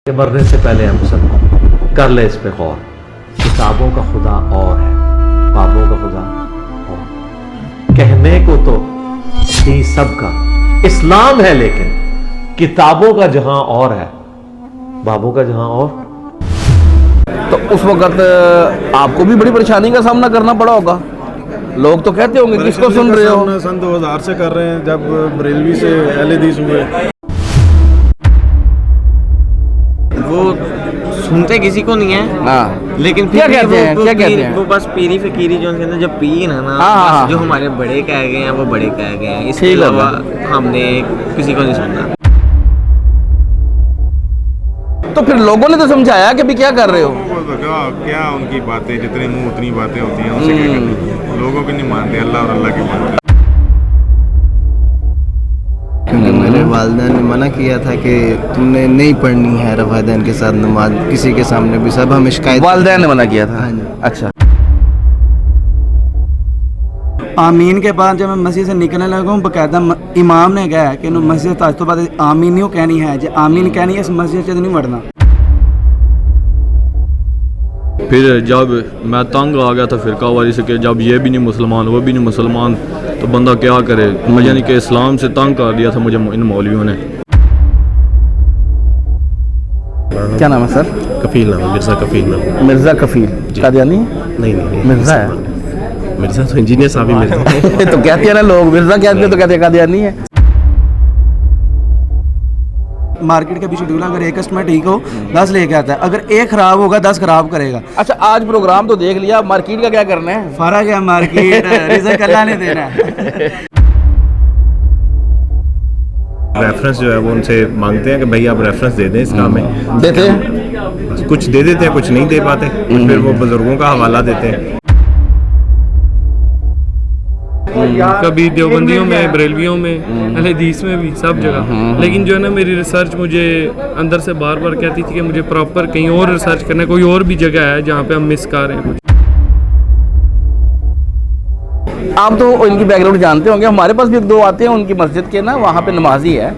کہ مرنے سے پہلے ہم سب کر لے اس پہ غور. کتابوں کا خدا اور ہے, بابوں کا خدا اور. کہنے کو تو ہی سب کا اسلام ہے, لیکن کتابوں کا جہاں اور ہے, بابوں کا جہاں اور. تو اس وقت آپ کو بھی بڑی پریشانی کا سامنا کرنا پڑا ہوگا. لوگ تو کہتے ہوں گے کس کو سن رہے ہو. سن 2000 سے کر رہے ہیں, جب بریلوی سے اہل حدیث ہوئے. وہ سنتے کسی کو نہیں ہے, ہاں, لیکن کیا کہتے ہیں, کیا کہتے ہیں وہ بس پیری فقیری جو ان کے اندر جب پی نا نا, جو ہمارے بڑے کہہ گئے ہیں وہ بڑے کہہ گئے ہیں, اس کے علاوہ ہم نے کسی کو نہیں سننا. تو پھر لوگوں نے تو سمجھایا کہ بھی کیا کر رہے ہو. کیا ان کی باتیں, جتنے منہ اتنی باتیں ہوتی ہیں, ان سے کیا کریں. لوگوں کو نہیں مانتے, اللہ اور اللہ کی مانتے. کیونکہ میرے والدین نے منع کیا تھا کہ تم نے نہیں پڑھنی ہے والدین کے ساتھ نماز, کسی کے سامنے بھی. سب ہمیں شکایت, والدین نے منع کیا تھا. اچھا, آمین کے بعد جب میں مسجد سے نکلنے لگا ہوں, باقاعدہ امام نے کہا کہ مسجد تاج تو بعد آمین نہیں کہنی ہے, جو آمین کہنی ہے اس مسجد سے نہیں مڑنا. پھر جب میں تنگ آ گیا تھا فرقہ واری سے کہ جب یہ بھی نہیں مسلمان وہ بھی نہیں مسلمان, تو بندہ کیا کرے. یعنی کہ اسلام سے تنگ کر دیا تھا مجھے ان مولویوں نے. کیا نام ہے سر؟ کفیل نام, مرزا کفیل نام. مرزا کفیل قادیانی؟ نہیں مرزا ہے. مرزا تو انجینئر صاحب ہی مرزا. تو کہتے ہیں نا لوگ مرزا کہتے ہیں, تو کہتے ہیں قادیانی ہے. مارکیٹ کا بھی شیڈول, اگر ایک کسٹمر ٹھیک ہو 10 لے کے آتا ہے, اگر ایک خراب ہوگا 10 خراب کرے گا. اچھا, آج پروگرام تو دیکھ لیا, مارکیٹ کا کیا کرنا ہے؟ فرق ہے, مارکیٹ رزق اللہ نے دینا ہے. ریفرنس جو ہے وہ ان سے مانگتے ہیں کہ بھائی آپ ریفرنس دے دیں اس کام میں. دیتے ہیں, کچھ دے دیتے ہیں, کچھ نہیں دے پاتے. پھر وہ بزرگوں کا حوالہ دیتے ہیں. کبھی دیوبندیوں میں, بریلویوں میں, اہل حدیث میں بھی, سب جگہ. لیکن جو ہے نا میری ریسرچ مجھے اندر سے بار بار کہتی تھی کہ مجھے پراپر کہیں اور ریسرچ کرنا ہے, کوئی اور بھی جگہ ہے جہاں پہ ہم مس کر رہے ہیں کچھ. آپ تو ان کی بیک گراؤنڈ جانتے ہوں گے. ہمارے پاس بھی ایک دو آتے ہیں ان کی مسجد کے نا, وہاں پہ نمازی ہے.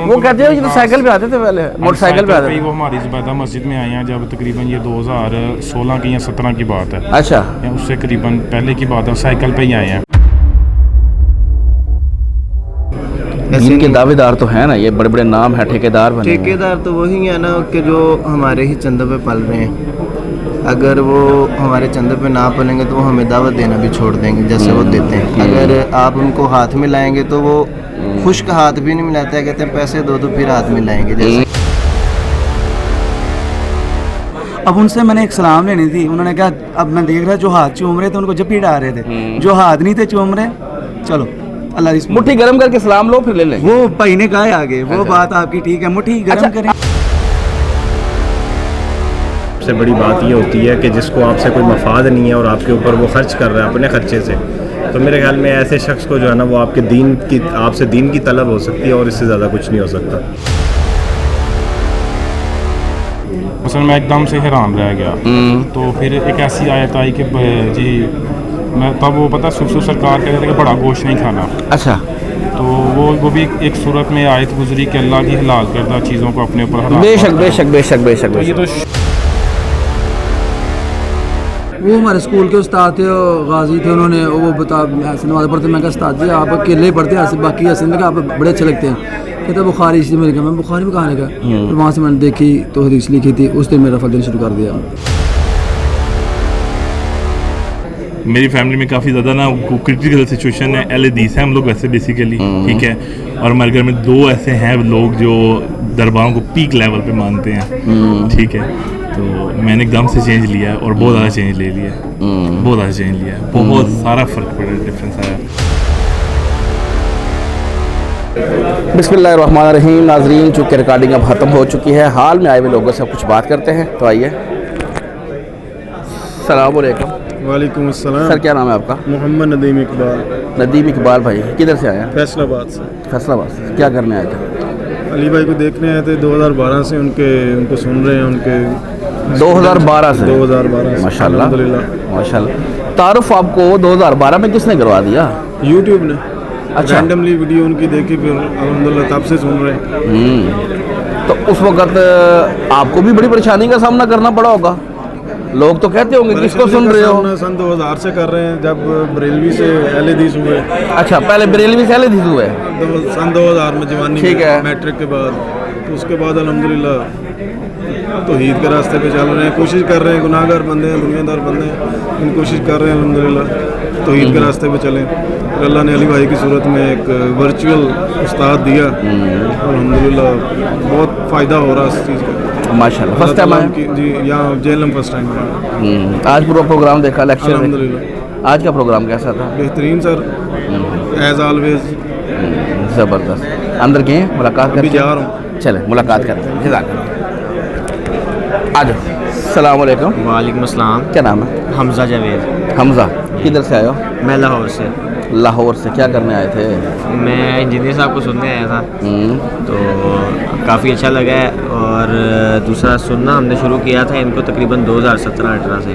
وہ کہتے ہیں کہ سائیکل پہ آتے تھے, پہلے موٹر سائیکل پہ آتے تھے. وہ ہماری زبیدہ مسجد میں آئے ہیں جب تقریباً یہ 2016 کی یا 17 کی بات ہے. اچھا, اس سے قریباً پہلے کی بات ہے, سائیکل پہ ہی آئے ہیں. ان کے دعوے دار تو ہیں نا, یہ بڑے بڑے نام ہیں, ٹھیکیدار بنے. ٹھیکیدار تو وہی ہے نا کہ جو ہمارے ہی چندوں پہ پل رہے ہیں. اگر وہ ہمارے چندوں پہ نہ پلیں گے تو وہ ہمیں دعوت دینا بھی چھوڑ دیں گے جیسے وہ دیتے ہیں. اگر آپ ان کو ہاتھ میں لائیں گے تو وہ خشک ہاتھ بھی نہیں ملاتے ہیں, کہتے ہیں پیسے دو تو پھر ہاتھ میں لائیں گے. جیسے اب ان سے میں نے ایک سلام لینی تھی, انہوں نے کہا اب میں دیکھ رہا جو ہاتھ چوم رہے تھے ان کو جب ڈال رہے تھے, جو ہاتھ نہیں تھے چوم رہے, چلو اللہ مٹھی گرم کر کے سلام لو پھر لے لیں. وہ بھائی نے کہا ہے آگے, وہ بات آپ کی ٹھیک ہے, مٹھی گرم کریں. سب سے بڑی بات یہ ہوتی ہے کہ جس کو آپ سے کوئی مفاد نہیں ہے اور آپ کے اوپر وہ خرچ کر رہا ہے اپنے خرچے سے, تو میرے خیال میں ایسے شخص کو جو ہے نا وہ آپ کے دین کی, آپ سے دین کی طلب ہو سکتی ہے, اور اس سے زیادہ کچھ نہیں ہو سکتا. مثلا میں ایک دم سے حیران رہ گیا, تو پھر ایک ایسی آیت آئی کہ جی میں تب وہ پتہ سب سرکار کہتے تھے کہ بڑا گوشت نہیں کھانا. اچھا, تو وہ بھی ایک صورت میں آیت گزری کہ اللہ کی حلال کردہ چیزوں کو اپنے اوپر حرام. بے شک بے شک بے شک بے شک. یہ تو وہ ہمارے اسکول کے استاد تھے, غازی تھے, انہوں نے وہ بتا نماز پڑھتے, میں کہا استاد جی آپ اکیلے ہی پڑھتے ہیں, باقی حسن میں کہا آپ بڑے اچھے لگتے ہیں. کہتے ہیں بخاری اس لیے میں نے کہا, میں بخاری میں کہاں گیا, پھر وہاں سے میں نے دیکھی تو حدیث لکھی تھی, اس دن میرا فل دینا شروع کر دیا. میری فیملی میں کافی زیادہ نا کرٹیکل سچویشن ہے, اہل حدیث ہیں ہم لوگ ویسے بیسیکلی, ٹھیک ہے, اور ہمارے گھر میں 2 ایسے ہیں لوگ جو درباروں کو پیک لیول پہ مانتے ہیں, ٹھیک ہے. تو میں نے ایک دم سے چینج لیا ہے, اور بہت زیادہ چینج لے لیا ہے, بہت زیادہ چینج لیا ہے, بہت سارا فرق پڑا, ڈفرینس آیا. بسم اللہ الرحمن الرحیم. ناظرین, چونکہ ریکارڈنگ اب ختم ہو چکی ہے, حال میں آئے ہوئے لوگوں سے کچھ بات کرتے ہیں, تو آئیے. السلام علیکم. وعلیکم السلام. سر کیا نام ہے آپ کا؟ محمد ندیم اقبال. ندیم اقبال بھائی کدھر سے آئے ہیں؟ فیصل آباد سے. فیصل آباد سے. کیا کرنے آئے تھے؟ علی بھائی کو دیکھنے آئے تھے. 2012 سے ان کو سن رہے ہیں, ان کے 2012 سے. 2012 سے ماشاء اللہ الحمدللہ. ماشاء اللہ. تعارف آپ کو 2012 میں کس نے کروا دیا؟ یوٹیوب نے. اچھا, رینڈملی ویڈیو ان کی دیکھی, پھر الحمدللہ تب سے سن رہے ہیں. تو اس وقت آپ کو بھی بڑی پریشانی کا سامنا کرنا پڑا ہوگا. لوگ تو کہتے ہوں گے کس کو سن رہے ہو. سن 2000 سے کر رہے ہیں جب بریلوی سے اہل حدیث ہوئے. اچھا پہلے بریلوی سے اہل حدیث ہوئے سن 2000 میں جوانی ٹھیک ہے. میٹرک کے بعد تو اس کے بعد الحمدللہ توحید کے راستے پہ چل رہے ہیں. کوشش کر رہے ہیں, گناہ گار بندے ہیں, دنیا دار بندے ہیں, ان کوشش کر رہے ہیں الحمدللہ توحید کے راستے پہ چلیں. اور اللہ نے علی بھائی کی صورت میں ایک ورچوئل استاد دیا, الحمدللہ بہت فائدہ ہو رہا ہے اس چیز کا ماشاءاللہ. فرسٹ ٹائم آئے جی یہاں جیلم فرسٹ ٹائم. آج پورا پروگرام دیکھا لیکچر. الحمدللہ آج کا پروگرام کیسا تھا؟ بہترین سر, ایز آلویز. زبردست. اندر گئے ملاقات ابھی کرتے جا رہا ہوں. چلیں ملاقات کرتے ہیں. جزاک اللہ. آ جاؤ. السلام علیکم. وعلیکم السلام. کیا نام ہے؟ حمزہ جاوید. حمزہ. کدھر سے آئے ہو؟ میں لاہور سے. لاہور سے. کیا کرنے آئے تھے؟ میں انجینئر صاحب کو سننے آیا تھا تو کافی اچھا لگا ہے. اور دوسرا سننا ہم نے شروع کیا تھا ان کو تقریباً 2017-18 سے,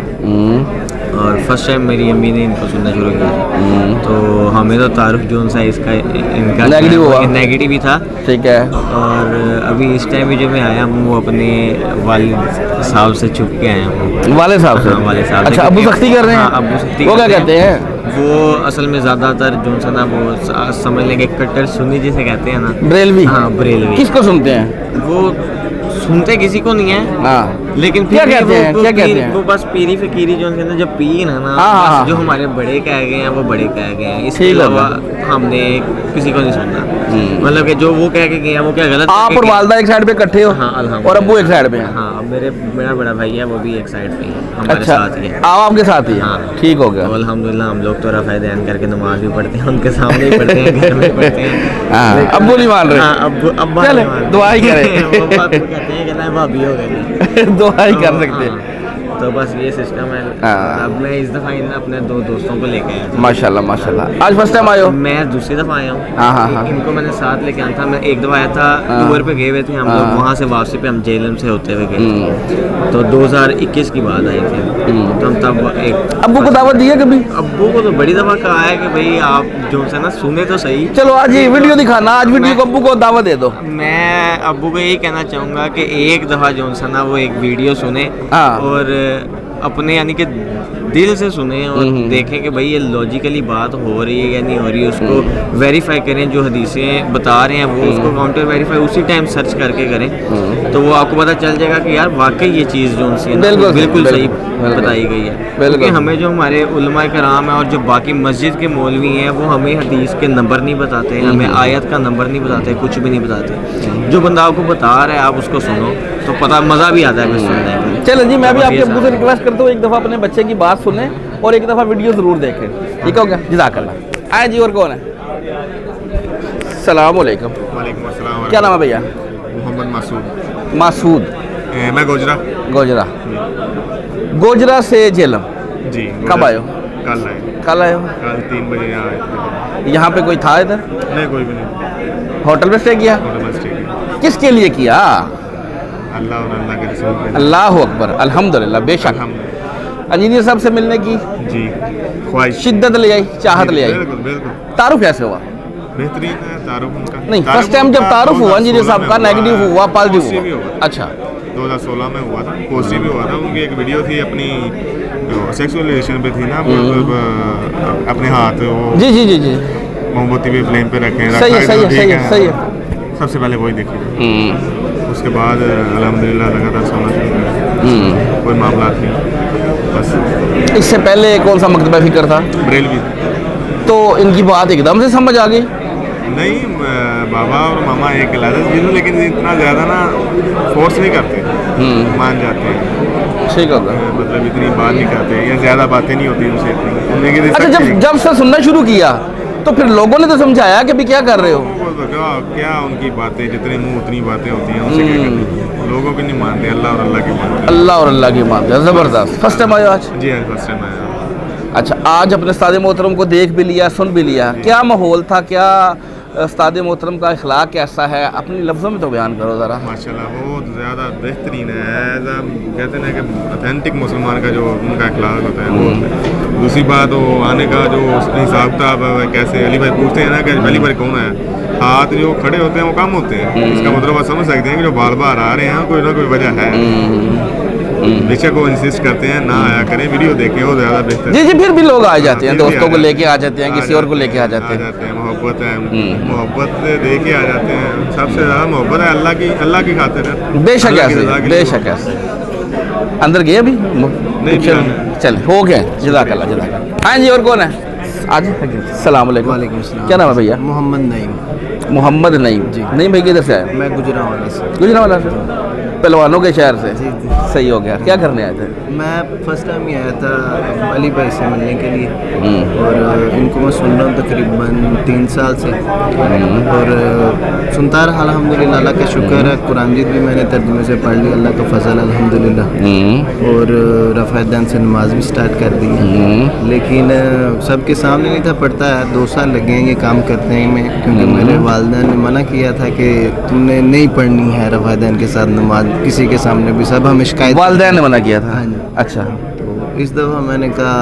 اور فرسٹ ٹائم میری امی نے ان کو سننا شروع کیا تھا. تو ہمیں تو تعارف جو سا اس کا ان کا نیگیٹو ہی تھا. ٹھیک ہے. اور ابھی اس ٹائم بھی جو میں آیا ہوں وہ اپنے والد صاحب سے چھپ کے آیا ہوں. والد صاحب سے؟ والد صاحب. اچھا ابو سختی کر رہے ہیں؟ ابو سختی. وہ کیا کہتے ہیں؟ وہ اصل میں زیادہ تر جو سا نا وہ سمجھ لیں گے کٹر سنی جسے کہتے ہیں نا, بریلوی. ہاں بریلوی. کس کو سنتے ہیں وہ سنتے کسی کو نہیں ہے, ہاں لیکن کیا کہتے ہیں, کیا کہتے ہیں وہ بس پیری فقیری جو جو پیر ہے نا, جو ہمارے بڑے کہہ گئے ہیں وہ بڑے کہہ گئے ہیں. اس کے علاوہ ہم نے کسی کو نہیں سننا. مطلب کہ جو وہ کہہ کے گئے ہیں وہ کیا غلط. آپ اور والدہ ایک سائڈ پہ اکٹھے ہو؟ ہاں الحمدللہ. اور ابو ایک سائڈ پہ ہیں؟ ہاں میرا بڑا بھائی ہے وہ بھی ایک سائڈ پہ ہے ہمارے ساتھ ہی ہے. آپ کے ساتھ ہی؟ ہاں ٹھیک ہو گیا. الحمدللہ ہم لوگ تو رفع دین کر کے نماز بھی پڑھتے ہیں, ان کے سامنے ہی پڑھتے ہیں, گھر میں پڑھتے ہیں. ابو نہیں مان رہے؟ ابا چلے دعا ہی کریں. کہتے ہیں کہ نا بھابھی ہو گئے. دعا ہی کر سکتے ہیں. تو بس یہ سسٹم ہے. اب میں اس دفعہ اپنے 2 دوستوں کو لے کے آیا تھا. ماشاءاللہ ماشاءاللہ. آج فرسٹ ٹائم آئے ہو؟ میں دوسری دفعہ آیا ہوں. ہاں ان کو میں نے ساتھ لے کے آیا تھا. میں ایک دفعہ آیا تھا ٹور پہ گئے ہوئے تھے ہم لوگ, وہاں سے واپسی پہ ہم جیلم سے ہوتے ہوئے گئے تو 2021 کی بات آئی تھی. تو ہم تب ایک ابو کو دعوت دی ہے کبھی؟ ابو کو تو بڑی دفعہ کہا ہے کہ بھائی آپ جو ہے نا سنے تو صحیح. چلو آج یہ ویڈیو دکھانا, آج ویڈیو کو ابو کو دعوت دے دو. میں ابو کو یہی کہنا چاہوں گا کہ ایک دفعہ جو ہے نا وہ ایک ویڈیو سنیں اور اپنے یعنی کہ دل سے سنیں اور دیکھیں کہ بھائی یہ لاجیکلی بات ہو رہی ہے یا نہیں ہو رہی ہے. اس کو ویریفائی کریں, جو حدیثیں بتا رہے ہیں وہ اس کو کاؤنٹر ویریفائی اسی ٹائم سرچ کر کے کریں تو وہ آپ کو پتہ چل جائے گا کہ یار واقعی یہ چیز جو ہے بالکل صحیح بتائی گئی ہے. کیونکہ ہمیں جو ہمارے علماء کرام ہیں اور جو باقی مسجد کے مولوی ہیں وہ ہمیں حدیث کے نمبر نہیں بتاتے, ہمیں آیت کا نمبر نہیں بتاتے, کچھ بھی نہیں بتاتے. جو بندہ آپ کو بتا رہا ہے آپ اس کو سنو تو پتہ مزہ بھی آتا ہے پھر سننے کا. چلیں جی, میں بھی آپ کے ابو سے ریکویسٹ کرتا ہوں ایک دفعہ اپنے بچے کی بات سنیں اور ایک دفعہ ویڈیو ضرور دیکھیں. ٹھیک ہو گیا؟ جزاک اللہ. آئے جی. اور کون ہے؟ السلام علیکم. وعلیکم السلام. کیا نام ہے بھیا؟ محمد مسعود. مسعود. میں گوجرا. گوجرا سے جیلم. جی. کب آئے ہو؟ کل آئے ہو. کل 3 بجے یہاں آئے تھے. یہاں پہ کوئی تھا ادھر؟ نہیں کوئی بھی نہیں. ہوٹل میں اسٹے کیا؟ کس کے لیے کیا؟ اللہ اور اللہ کے رسول کے. اللہ اکبر. الحمدللہ. بے شک انجینئر صاحب سے ملنے کی جی خواہش, شدت لے آئی, چاہت لے آئی. بالکل. تعارف کیسے ہوا؟ بہترین ہے تعارف ان کا. نہیں فرسٹ ٹائم جب تعارف ہوا انجینئر صاحب کا نیگیٹو ہوا پازیٹیو ہوا؟ اچھا 2016 میں ہوا تھا, پازیٹیو بھی ہوا تھا. ان کی ایک ویڈیو تھی اپنی سیکسول ریلیشن پہ تھی نا, اپنے ہاتھ وہ جی موم بتی بھی فلیم پہ رکھے. صحیح ہے. سب سے پہلے وہی دیکھی. اس کے بعد الحمدللہ لگاتار سونا شروع کیا, کوئی معاملات نہیں. بس اس سے پہلے کون سا مکتبہ فکر تھا؟ بریلوی. تو ان کی بات ایک دم سے سمجھ آ گئی؟ نہیں, بابا اور ماما ایک علیحدہ چیز ہے لیکن اتنا زیادہ نا فورس نہیں کرتے, مان جاتے ہیں. ٹھیک ہوگا. مطلب اتنی بات نہیں کرتے یا زیادہ باتیں نہیں ہوتی ان سے اتنی. اچھا جب سے سننا شروع کیا تو پھر لوگوں نے تو سمجھایا کہ بھی کیا کر رہے ہو؟ کیا ان کی باتیں جتنے منہ اتنی باتیں ہوتی ہیں, ان سے کیا کرتے. لوگوں کی نہیں مانتے, اللہ اور اللہ کی مانتے. اللہ اور اللہ کی مانتے. زبردست. فرسٹ ٹائم آئے آج؟ جی آج فرسٹ ٹائم آیا. اچھا آج اپنے استاد محترم کو دیکھ بھی لیا, سن بھی لیا, کیا ماحول تھا, کیا استاد محترم کا اخلاق کیسا ہے, اپنی لفظوں میں تو بیان کرو ذرا. ماشاءاللہ بہت زیادہ بہترین ہے. کہتے ہیں کہ اتھینٹک مسلمان کا جو ان کا اخلاق ہوتا ہے وہ. دوسری بات وہ آنے کا جو حساب کتاب کیسے علی بھائی پوچھتے ہیں نا کہ علی بھائی کون ہے, हाथ जो खड़े होते हैं वो कम होते हैं। इसका मतलब आप समझ सकते हैं कि जो बार बार आ रहे हैं कोई ना कोई वजह है। बेशक वो इंसिस्ट करते हैं ना आया करें, वीडियो देखें, वो ज़्यादा बेहतर। जी जी, फिर भी लोग आ जाते हैं, दोस्तों को लेके आ जाते हैं, किसी और को लेके आ जाते हैं। मोहब्बत है, मोहब्बत दे के आ जाते हैं। सबसे ज़्यादा मोहब्बत है अल्लाह की खातिर है। बेशक ऐसे, बेशक ऐसे। अंदर गए अभी? नहीं, चले हो गए। जज़ाकल्लाह जज़ाकल्लाह। हाँ जी, और कौन है आज? सलाम अलैकुम। वालेकुम सलाम। क्या नाम है भैया? मोहम्मद नईम। मोहम्मद नईम जी। नईम भाई किधर से आए? मैं गुजरांवाला से। गुजरांवाला से, पहलवानों के शहर से। जी जी, सही हो गया। क्या करने आए थे? मैं फर्स्ट टाइम ही आया था अली भाई से मिलने के लिए, और इनको मैं सुन रहा हूँ तकरीबन 3 साल से, और सुनता रहा अल्हम्दुलिल्लाह। अल्लाह का शुक्र है, कुरान मजीद भी मैंने तर्जुमे से पढ़ लिया, अल्लाह का फजल अल्हम्दुलिल्लाह। और रफ़ायदान से नमाज भी स्टार्ट कर दी, लेकिन सबके सामने नहीं था पढ़ता है। 2 साल लगे हैं ये काम करते हैं में, क्योंकि मेरे वालिदैन ने मना किया था कि तुमने नहीं पढ़नी है रफ़ायदान के साथ नमाज किसी के सामने भी। सब हमें शिकायत, वालिदैन ने मना किया था? हाँ जी। अच्छा, तो इस दफ़ा मैंने कहा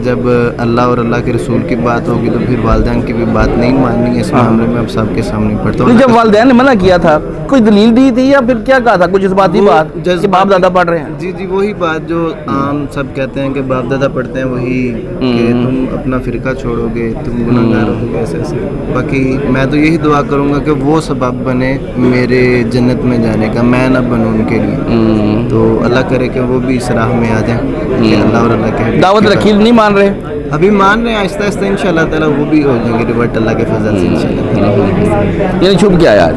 जब अल्लाह और अल्लाह के रसूल की बात होगी तो फिर वालिदैन की भी बात नहीं माननी है। इस मामले में अब सबके सामने पढ़ता हूँ। जब वालिदैन ने मना किया था कोई दलील दी थी या फिर क्या कहा था? कुछ जज्बाती बात कि बाप दादा पढ़ रहे हैं? जी जी, वही बात जो आम सब कहते हैं कि बाप दादा पढ़ते हैं, वही कि तुम अपना फिरका छोड़ोगे, तुम गुनाहगार होगे, ऐसे ऐसे। बाकी मैं तो यही दुआ करूँगा कि वो सबब बने मेरे जन्नत में जाने का, मैं ना बनूँ उनके लिए। तो अल्लाह करे कि वो भी इस राह में आ जाए कि अल्लाह और अल्लाह के दावत रखी नहीं मान रहे? अभी मान रहे हैं, आहिस्ता आहिस्ता इंशाल्लाह ताला वो भी हो जाएंगे रिवर्ट अल्लाह के फजल से इंशाल्लाह। यानी छुप गया आज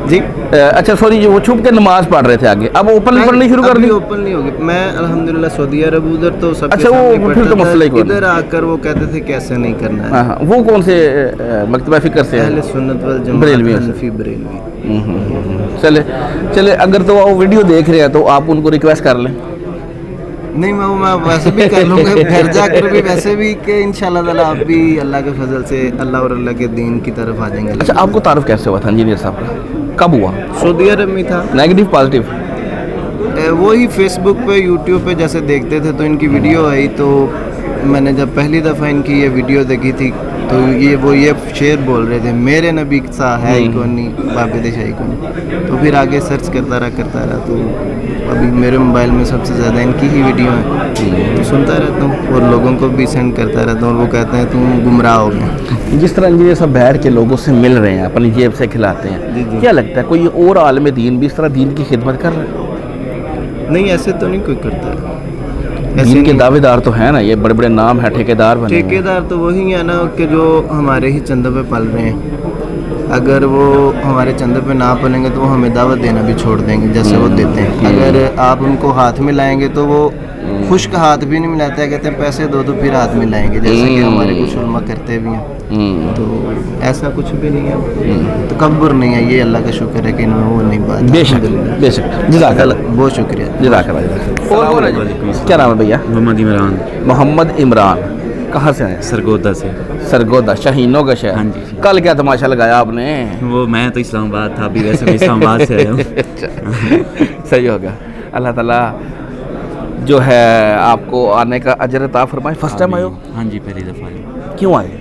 जी? अच्छा सॉरी, जो वो छुप के नमाज पढ़ रहे थे आगे, अब ओपन पढ़नी शुरू कर दी? ओपन नहीं होगी। मैं अल्हम्दुलिल्लाह सऊदी अरब उधर तो सब। अच्छा, वो फिर तो मसला ही कोई इधर आकर वो कहते थे कैसे नहीं करना है। हाँ, वो कौन से मकतबा फिक्र से? अहले सुन्नत वल जमात बरेलवी। हनफी बरेलवी। चले चले, अगर तो वो वीडियो देख रहे हैं तो आप उनको रिक्वेस्ट कर लें। नहीं, मैं वैसे भी कर लूँगा घर जाकर भी, वैसे भी कि इंशाल्लाह ताला आप भी अल्लाह के फजल से अल्लाह और अल्लाह के दीन की तरफ आ जाएंगे। अच्छा, आपको तारुफ कैसे हुआ था इंजीनियर साहब का? कब हुआ? सऊदी अरब में था। Negative positive? वही फेसबुक पे यूट्यूब पे जैसे देखते थे तो इनकी वीडियो आई, तो मैंने जब पहली दफ़ा इनकी ये वीडियो देखी थी तो ये शेर बोल रहे थे, मेरे नबी सा है ही कौन नहीं, बाबे शाही कौन। तो फिर आगे सर्च करता रहा तो अभी मेरे मोबाइल में सबसे ज़्यादा इनकी ही वीडियो है, तो सुनता रहता हूँ और लोगों को भी सेंड करता रहता हूँ, और वो कहते हैं तुम गुमराह हो गए। जिस तरह इंजीनियर सब बैठ के लोगों से मिल रहे हैं, अपनी जेब से खिलाते हैं, क्या लगता है कोई और आलम दीन भी इस तरह दीन की खिदमत कर रहा है? नहीं, ऐसे तो नहीं कोई करता। दीन के दावेदार तो हैं ना, ये बड़े बड़े नाम है, ठेकेदार बने। ठेकेदार तो वही है ना कि जो हमारे ही चंदों पे पल रहे हैं। अगर वो हमारे चंदे पे ना पलेंगे तो वो हमें दावत देना भी छोड़ देंगे जैसे वो देते हैं। अगर आप उनको हाथ में लाएंगे तो वो खुश्क हाथ भी नहीं मिलाते हैं, कहते हैं पैसे दो तो फिर हाथ में लाएंगे, जैसे कि हमारे कुछ उलमा करते भी हैं। तो ऐसा कुछ भी नहीं है, तो कब्र नहीं है, ये अल्लाह का शुक्र है कि इनमें वो नहीं बात। बेशक बेशक, जज़ाकल्लाह, बहुत शुक्रिया, जज़ाकल्लाह। और कौन है? क्या नाम है भैया? मोहम्मद इमरान। मोहम्मद इमरान, कहाँ से आए? सरगोदा से। सरगोदा, शाहीनों का शहर। हाँ जी। कल क्या तमाशा लगाया आपने? वो मैं तो इस्लामाबाद था, अभी वैसे मैं इस्लामाबाद से आया हूँ। सही हो गया। अल्लाह ताला जो है आपको आने का अजर अता फरमाए। फर्स्ट टाइम आए हो? हाँ जी, पहली दफ़ा आए। क्यों आए?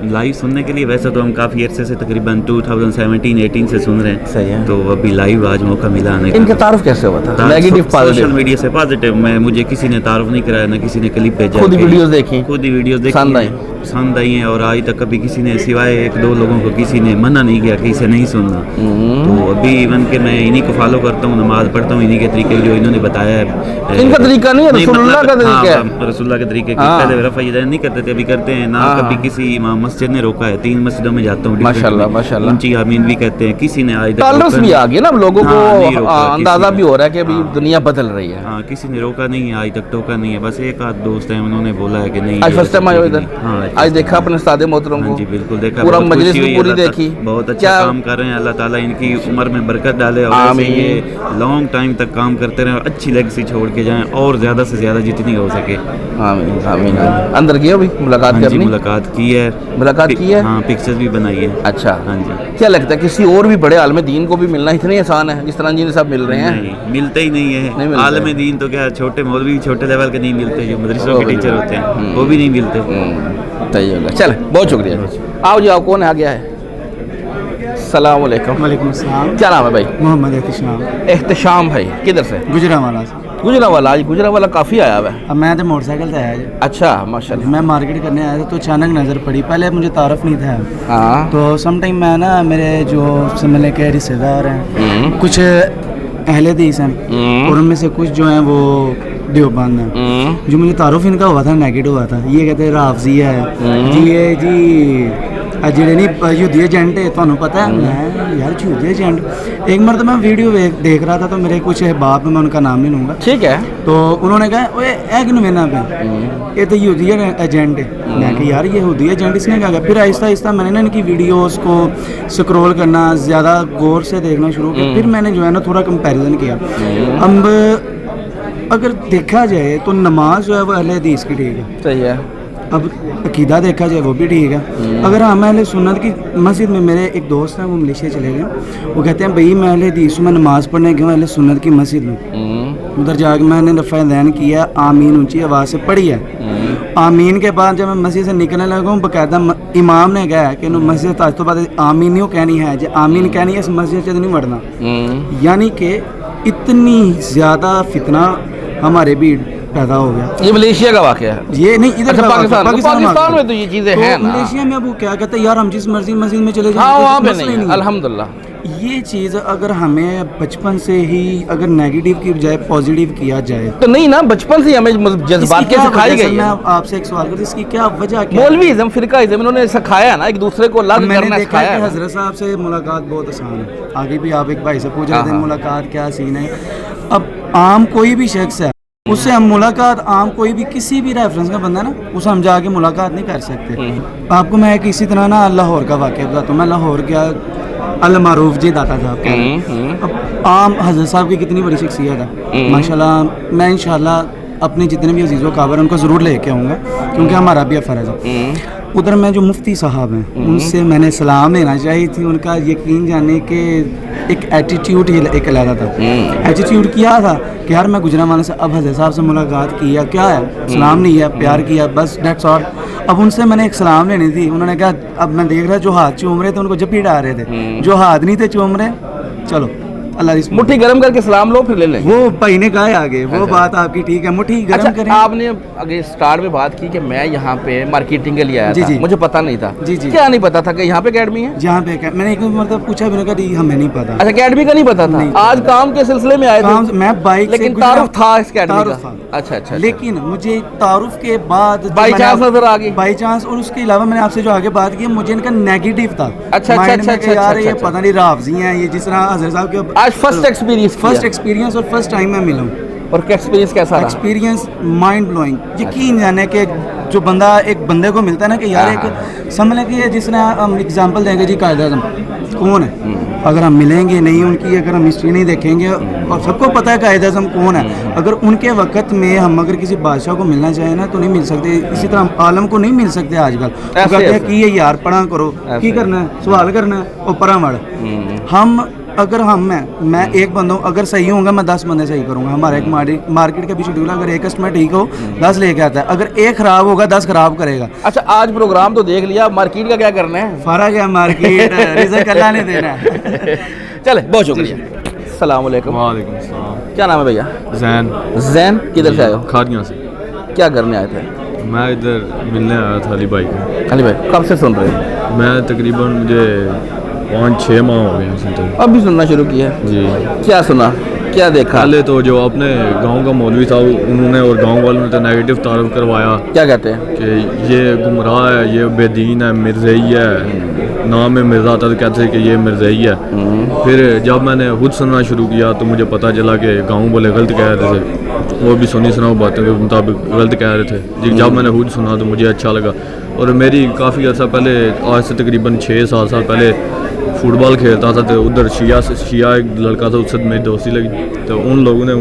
लाइव सुनने के लिए। वैसे तो हम काफ़ी अरसे से तकरीबन 2017-18 से सुन रहे हैं। सही है। तो अभी लाइव आज मौका मिला आने का। इनका तारुफ कैसे हुआ था? Negative positive? सोशल मीडिया से पॉजिटिव। मुझे किसी ने तारुफ नहीं कराया, ना किसी ने क्लिप भेजा। खुद वीडियोस देखी? खुद ही वीडियोस देखी, पसंद आई हैं। और आज तक कभी किसी ने सिवाय 1-2 लोगों को किसी ने मना नहीं किया कि इसे नहीं सुनना। तो अभी इवन के मैं इन्हीं को फॉलो करता हूँ, नमाज पढ़ता हूँ इन्हीं के तरीके जो इन्होंने बताया है। इनका तरीका नहीं है, रसूलुल्लाह का तरीका है। रसूलुल्लाह के तरीके पहले रफ़ा यदैन नहीं करते थे, अभी करते हैं ना। कभी किसी इमाम मस्जिद ने रोका है, 3 मस्जिदों में जाता हूँ, माशाल्लाह माशाल्लाह, ऊंची आमीन भी कहते हैं। किसी ने आज तक टॉलरेंस भी आ गया ना, लोगों को अंदाजा भी हो रहा है कि अभी दुनिया बदल रही है। हाँ, किसी ने रोका नहीं है, आज तक टोका नहीं है। बस एक आध दोस्त है, उन्होंने बोला है कि नहीं। आज फर्स्ट टाइम आए इधर? आज देखा अपने सादे मोहतरम को? जी बिल्कुल देखा, पूरा मजलिस भी पूरी देखी। बहुत अच्छा काम कर रहे हैं, अल्लाह ताला इनकी उम्र में बरकत डाले और ये लॉन्ग टाइम तक काम करते रहें और अच्छी लेगेसी छोड़ के जाएं, और ज़्यादा से ज़्यादा जितनी हो सके। आमीन आमीन। अंदर गए अभी मुलाकात करनी? मुलाकात की है। मुलाकात की है? हाँ, पिक्चर्स भी बनाई है। अच्छा, हाँ जी। क्या लगता है किसी और भी बड़े आलम दीन को भी मिलना इतनी आसान है जिस तरह इंजीनियर साहब मिल रहे हैं? नहीं, मिलते ही नहीं है। आलम दीन तो क्या, छोटे मौलवी छोटे लेवल के नहीं मिलते, जो मदरसों के टीचर होते हैं वो भी नहीं मिलते। सही होगा। चल, बहुत शुक्रिया। आओ जी, आओ। कौन आ गया है? अस्सलाम वालेकुम। वालेकुम अस्सलाम। क्या नाम है भाई? मोहम्मद एहतिशाम। एहतिशाम भाई, किधर से? गुजरावाला से। गुजरावाला, आज गुजरावाला काफ़ी आया हुआ है। अब मैं तो मोटरसाइकिल से आया जी। अच्छा, माशाल्लाह। मैं मार्केट करने आया था तो अचानक नज़र पड़ी, पहले मुझे तारफ़ नहीं था। हाँ। तो सम टाइम मैं ना, मेरे जो समझ के रिश्तेदार हैं, कुछ अहले हदीस हैं, और उनमें से कुछ जो हैं वो देवबंद हैं, जो मुझे तारुफ इनका हुआ था नेगेटिव हुआ था। ये कहते हैं राफजिया है जी, ये जी ਜਿਹੜੇ नहीं यूदी एजेंट है, ਤੁਹਾਨੂੰ पता है? मैं यार यूदी एजेंट। एक बार तो मैं वीडियो देख रहा था, तो मेरे कुछ अहबाब, मैं उनका नाम नहीं लूँगा, ठीक है, तो उन्होंने कहा ओए ऐ किन्नू वेना पे, ये तो यूदी एजेंट है। मैं कि यार ये यूदी एजेंट इसने क्या किया? फिर आहिस्ता आहिस्ता मैंने ना इनकी वीडियोस को स्क्रॉल करना, ज़्यादा गौर से देखना शुरू किया। फिर मैंने जो है ना थोड़ा कंपैरिजन किया। अब अगर देखा जाए तो नमाज जो है वो अहले हदीस की ठीक है, सही है। अब अकीदा देखा जाए वो भी ठीक है। अगर हम अहले सुन्नत की मस्जिद में, मेरे एक दोस्त हैं वो मलेशिया चले गए, वो कहते हैं भाई मैं अहले हदीस में नमाज़ पढ़ने गया अहले सुन्नत की मस्जिद में, उधर जाकर मैंने रफ़ा दैन किया, आमीन ऊंची आवाज़ से पढ़ी है। आमीन के बाद जब मैं मस्जिद से निकलने लगा हूँ, बाकायदा इमाम ने कहा कि मस्जिद आज तो बाद आमीन नहीं कहनी है, जो आमीन कहनी है इस मस्जिद से नहीं बढ़ना। यानी कि इतनी ज़्यादा फितना हमारे भी पैदा हो गया। ये मलेशिया का वाक़या है, ये नहीं इधर अच्छा, पाकिस्तान में तो ये चीज़ें हैं ना। मलेशिया में अब वो क्या कहते हैं यार, हम जिस मर्जी मस्जिद में चले जाएं, हाँ, वहाँ पे नहीं, अल्हम्दुलिल्लाह। ये चीज़ अगर हमें बचपन से ही अगर नेगेटिव की बजाय पॉजिटिव किया जाए तो नहीं ना, बचपन से हमें जज्बात के सिखाई गई है। मैं आपसे एक सवाल करता, इसकी क्या वजह क्या? मौलवीज़्म, फिरकाइज़्म, इन्होंने सिखाया ना एक दूसरे को अलग करना सिखाया। हज़रत साहब से मुलाकात बहुत आसान है, आगे भी आप एक भाई से पूछ रहे थे मुलाकात क्या सीन है। अब आम कोई भी शख्स है, उससे हम मुलाकात, आम कोई भी किसी भी रेफरेंस का बंदा ना, उससे हम जाके मुलाकात नहीं कर सकते। आपको मैं एक इसी तरह ना लाहौर का वाक़या बताता हूँ। मैं लाहौर गया, अल मारूफ जी दाता साहब कह, अब आम हज़रत साहब की कितनी बड़ी शख्सियत है माशाल्लाह। मैं इंशाल्लाह अपने जितने भी अजीज़ व काबर उनको ज़रूर लेके आऊँगा, क्योंकि हमारा भी फ़र्ज़ है। उधर में जो मुफ्ती साहब हैं, उनसे मैंने सलाम लेना चाहिए थी। उनका यकीन जाने के एक एटीट्यूड ही एक अलग था। एटीट्यूड किया था कि यार मैं गुजरावाला से अब हज़रत साहब से मुलाकात की है, क्या है, सलाम नहीं है, प्यार किया, बस डेट्स ऑल। अब उनसे मैंने एक सलाम लेनी थी, उन्होंने कहा अब मैं देख रहा जो हाथ चूम रहे थे उनको जप्पी डाल रहे थे, जो हाथ नहीं थे चूम रहे, चलो अल्लाह मुट्ठी गरम करके सलाम लो फिर ले लें। वो भाई ने कहा आगे, वो बात आपकी ठीक है, मुट्ठी गरम करें। आपने आगे स्टार्ट में बात की कि मैं यहाँ पे मार्केटिंग के लिए आया था, मुझे पता नहीं था। जी जी, क्या नहीं पता था कि यहाँ पे अकेडमी है? जहाँ पे मैंने एक मतलब पूछा, मैंने कहा हमें नहीं पता। अच्छा, अकेडमी का नहीं पता था? आज काम के सिलसिले में आए थे, मैं बाइक, लेकिन तारुफ था इस अकेडमी का। अच्छा अच्छा, लेकिन मुझे तारुफ के बाद बाई चांस नजर आ गई, बाई चांस। और उसके अलावा मैंने आपसे जो आगे बात की, मुझे इनका नेगेटिव था। अच्छा अच्छा, यार ये पता नहीं राफजी हैं ये, जिस तरह हज़रत साहब के आज फर्स्ट एक्सपीरियंस और फर्स्ट टाइम मैं मिला हूँ। और एक्सपीरियंस कैसा रहा? Experience mind blowing. यकीन जाने के जो बंदा एक बंदे को मिलता है ना कि यार एक समझ लें कि जिसने हम एग्जांपल देंगे जी कायद आज़म कौन है, अगर हम मिलेंगे नहीं उनकी, अगर हम हिस्ट्री नहीं देखेंगे, और सबको पता है कायद आज़म कौन है, अगर उनके वक्त में हम अगर किसी बादशाह को मिलना चाहें ना तो नहीं मिल सकते। इसी तरह हम आलम को नहीं मिल सकते आजकल। तो कहते हैं कि ये यार पढ़ा करो, की करना है, सवाल करना है और पढ़ा मड़। हम अगर मैं एक बंदा हूँ, अगर सही होगा मैं 10 बंदे सही करूँगा। हमारा एक मार्केट का भी शेड्यूल है, अगर एक कस्टमर ठीक हो 10 लेके आता है, अगर एक खराब होगा 10 खराब करेगा। अच्छा, आज प्रोग्राम तो देख लिया, मार्केट का क्या करना है? फर्क है, मार्केट रिजल्ट अल्लाह ने देना है। चले, बहुत शुक्रिया। अस्सलाम वालेकुम। वालेकुम सलाम। क्या नाम है भैया? जैन। जैन, किधर से आए हो? खादियाँ से। क्या करने आए थे? मैं इधर मिलने आया था अली भाई को। अली भाई कब से सुन रहे हो? मैं तकरीबन मुझे 5-6 माह हो गए सुनते। अभी सुनना शुरू किया? जी। क्या सुना, क्या देखा? पहले तो जो अपने गांव का मौलवी था उन्होंने और गांव वालों ने तो नेगेटिव तारुफ करवाया। क्या कहते हैं? कि ये गुमराह है, ये बेदीन है, मिर्ज़ई है, नाम में मिर्ज़ा था तो कहते थे कि ये मिर्ज़ई है। फिर जब मैंने खुद सुनना शुरू किया तो मुझे पता चला कि गाँव वाले गलत कह रहे थे, वो भी सुनी सुनाओ बातों के मुताबिक गलत कह रहे थे। जब मैंने खुद सुना तो मुझे अच्छा लगा। और मेरी काफ़ी अर्सा पहले, आज से तकरीबन 6-7 साल पहले फुटबॉल खेलता था, तो उधर शिया एक लड़का था, उससे मेरी दोस्ती लगी। तो उन लोगों ने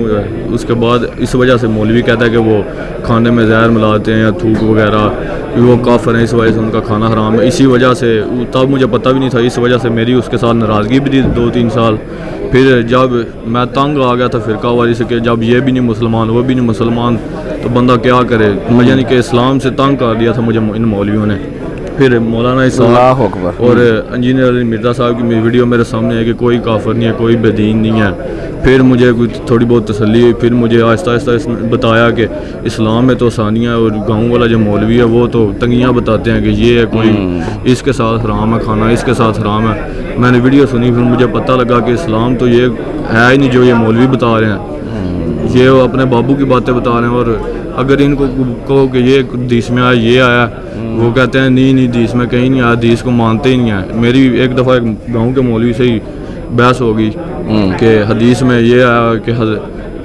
उसके बाद इस वजह से मौलवी कहता है कि वो खाने में जहर मिलाते हैं या थूक वगैरह, वो काफ़िर हैं, इस वजह से उनका खाना हराम है। इसी वजह से तब मुझे पता भी नहीं था, इस वजह से मेरी उसके साथ नाराज़गी भी थी 2-3 साल। फिर जब मैं तंग आ गया था फ़िरका वाली से कि जब ये भी नहीं मुसलमान वो भी नहीं मुसलमान, तो बंदा क्या करे। यानी कि इस्लाम से तंग कर दिया था मुझे इन मौलवियों ने। پھر مولانا اللہ اسحاق اکبر اور انجینئر علی مرزا صاحب کی ویڈیو میرے سامنے ہے کہ کوئی کافر نہیں ہے, کوئی بے دین نہیں ہے. پھر مجھے کچھ تھوڑی بہت تسلی ہوئی. پھر مجھے آہستہ آہستہ بتایا کہ اسلام میں تو آسانیاں, اور گاؤں والا جو مولوی ہے وہ تو تنگیاں بتاتے ہیں کہ یہ ہے کوئی اس کے ساتھ حرام ہے کھانا, اس کے ساتھ حرام ہے. میں نے ویڈیو سنی, پھر مجھے پتہ لگا کہ اسلام تو یہ ہے ہی نہیں جو یہ مولوی بتا رہے ہیں, یہ وہ اپنے بابو کی باتیں بتا رہے ہیں. اور اگر ان کو کہو کہ یہ حدیث میں آیا, یہ آیا, وہ کہتے ہیں نہیں حدیث میں کہیں نہیں آیا, حدیث کو مانتے ہی نہیں ہیں. میری ایک دفعہ ایک گاؤں کے مولوی سے ہی بحث ہو گئی کہ حدیث میں یہ آیا کہ